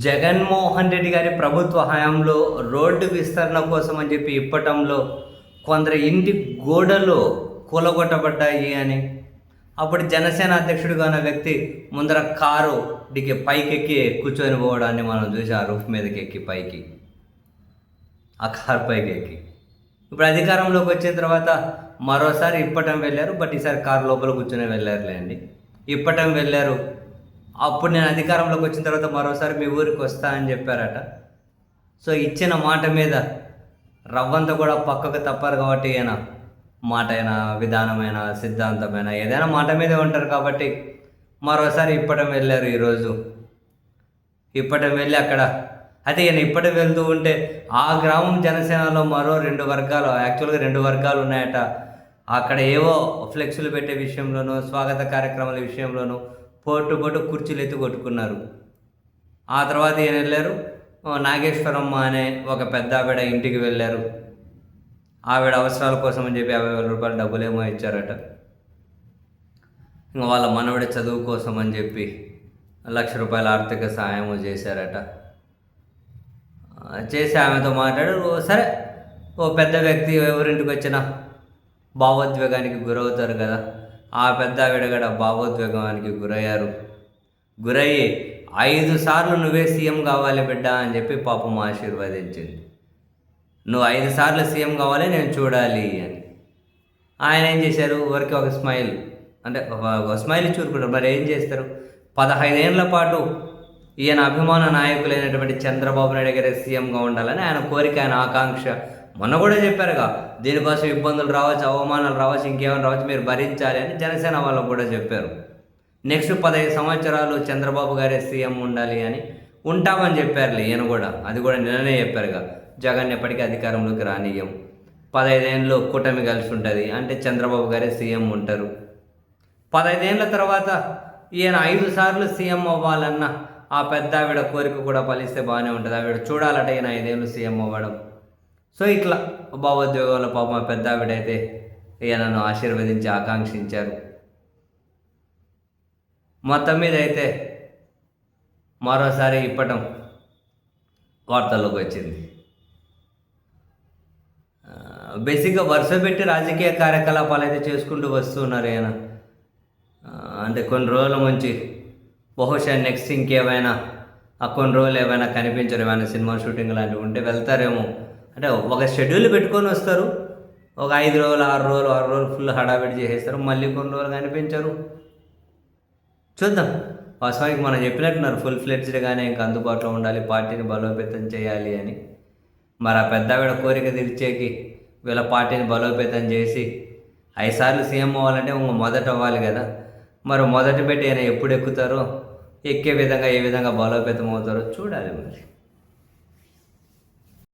జగన్మోహన్ రెడ్డి గారి ప్రభుత్వ హయాంలో రోడ్డు విస్తరణ కోసం అని చెప్పి ఇప్పటంలో కొందరు ఇంటి గోడలు కూలగొట్టబడ్డాయి అని, అప్పుడు జనసేన అధ్యక్షుడిగా ఉన్న వ్యక్తి ముందర కారు దిగి పైకెక్కి కూర్చొని పోవడాన్ని మనం చూసి ఆ రూఫ్ మీదకి ఎక్కి పైకి ఆ కారు పైకి ఎక్కి ఇప్పుడు అధికారంలోకి వచ్చిన తర్వాత మరోసారి ఇప్పటం వెళ్ళారు. బట్ ఈసారి కారు లోపల కూర్చొని వెళ్ళారులేండి. ఇప్పటం వెళ్ళారు. అప్పుడు నేను అధికారంలోకి వచ్చిన తర్వాత మరోసారి మీ ఊరికి వస్తా అని చెప్పారట. సో ఇచ్చిన మాట మీద రవ్వంత కూడా పక్కకు తప్పారు కాబట్టి మాట అయినా విధానమైన సిద్ధాంతమైన ఏదైనా మాట మీదే ఉంటారు కాబట్టి మరోసారి ఇప్పటం వెళ్ళారు. ఈరోజు ఇప్పటం వెళ్ళి అక్కడ అయితే ఇప్పటి వెళ్తూ ఉంటే ఆ గ్రామం జనసేనలో మరో 2 వర్గాలు, యాక్చువల్గా 2 వర్గాలు ఉన్నాయట. అక్కడ ఏవో ఫ్లెక్సులు పెట్టే విషయంలోనూ స్వాగత కార్యక్రమాల విషయంలోనూ పోటు కుర్చీలు ఎత్తి కొట్టుకున్నారు. ఆ తర్వాత ఈయన వెళ్ళారు, నాగేశ్వరమ్మ అనే ఒక పెద్ద ఆవిడ ఇంటికి వెళ్ళారు. ఆవిడ అవసరాల కోసం అని చెప్పి 50,000 రూపాయలు డబ్బులేమో ఇచ్చారట. ఇంకా వాళ్ళ మనవడి చదువు కోసం అని చెప్పి 1,00,000 రూపాయల ఆర్థిక సహాయము చేశారట. చేసి ఆమెతో మాట్లాడారు. సరే, ఓ పెద్ద వ్యక్తి ఎవరింటికి వచ్చినా భావోద్వేగానికి గురవుతారు కదా. ఆ పెద్ద ఆవిడ కూడా భావోద్వేగానికి గురయ్యి 5 సార్లు నువ్వే సీఎం కావాలి బిడ్డ అని చెప్పి పాపం ఆశీర్వదించింది. నువ్వు 5 సార్లు సీఎం కావాలి, నేను చూడాలి అని. ఆయన ఏం చేశారు? ఊరికి ఒక స్మైల్, అంటే ఒక స్మైల్ చూరుకుంటారు. మరి ఏం చేస్తారు? 15 ఏళ్ల పాటు ఈయన అభిమాన నాయకులైనటువంటి చంద్రబాబు నాయుడు గారి సీఎంగా ఉండాలని ఆయన కోరిక, ఆయన ఆకాంక్ష. మొన్న కూడా చెప్పారుగా, దీనికోసం ఇబ్బందులు రావచ్చు, అవమానాలు రావచ్చు, ఇంకేమైనా రావచ్చు, మీరు భరించాలి అని జనసేన వాళ్ళకు కూడా చెప్పారు. నెక్స్ట్ 15 సంవత్సరాలు చంద్రబాబు గారే సీఎం ఉండాలి అని ఉంటామని చెప్పారులే ఈయన కూడా. అది కూడా నిన్ననే చెప్పారుగా, జగన్ ఎప్పటికీ అధికారంలోకి రానియం, 15 ఏళ్ళు కూటమి కలిసి ఉంటుంది అంటే చంద్రబాబు గారే సీఎం ఉంటారు. 15 ఏళ్ళ తర్వాత ఈయన 5 సార్లు సీఎం అవ్వాలన్న ఆ పెద్ద ఆవిడ కోరిక కూడా ఫలిస్తే బాగానే ఉంటుంది. ఆవిడ చూడాలట ఈయన 5 ఏళ్ళు సీఎం అవ్వడం. సో ఇట్లా భావోద్యోగంలో పాపం ఆ పెద్ద ఆవిడైతే ఈయనను ఆశీర్వదించి ఆకాంక్షించారు. మొత్తం మీద అయితే మరోసారి ఇప్పటం వార్తల్లోకి వచ్చింది. బేసిక్గా వరుస పెట్టి రాజకీయ కార్యకలాపాలు అయితే చేసుకుంటూ వస్తున్నారు ఈయన. అంటే కొన్ని రోజుల నుంచి బహుశా నెక్స్ట్ ఇంకేమైనా కొన్ని రోజులు ఏమైనా కనిపించరు, ఏమైనా సినిమా షూటింగ్ లాంటివి ఉంటే వెళ్తారేమో. అంటే ఒక షెడ్యూల్ పెట్టుకొని వస్తారు, ఒక 5 రోజులు 6 రోజులు ఫుల్ హడావిడి చేసేస్తారు, మళ్ళీ కొన్ని రోజులు కనిపించరు. చూద్దాం. వాస్తవానికి మనం చెప్పినట్టున్నారు ఫుల్ ఫ్లెడ్జ్డ్గానే ఇంకా అందుబాటులో ఉండాలి, పార్టీని బలోపేతం చేయాలి అని. మరి ఆ పెద్ద ఆవిడ కోరిక తీర్చేకి వీళ్ళ పార్టీని బలోపేతం చేసి 5 సార్లు సీఎం అవ్వాలంటే మొదట అవ్వాలి కదా. మరి మొదటి పెట్టి ఆయన ఎప్పుడు ఎక్కుతారో, ఎక్కే విధంగా ఏ విధంగా బలోపేతం అవుతారో చూడాలి మరి.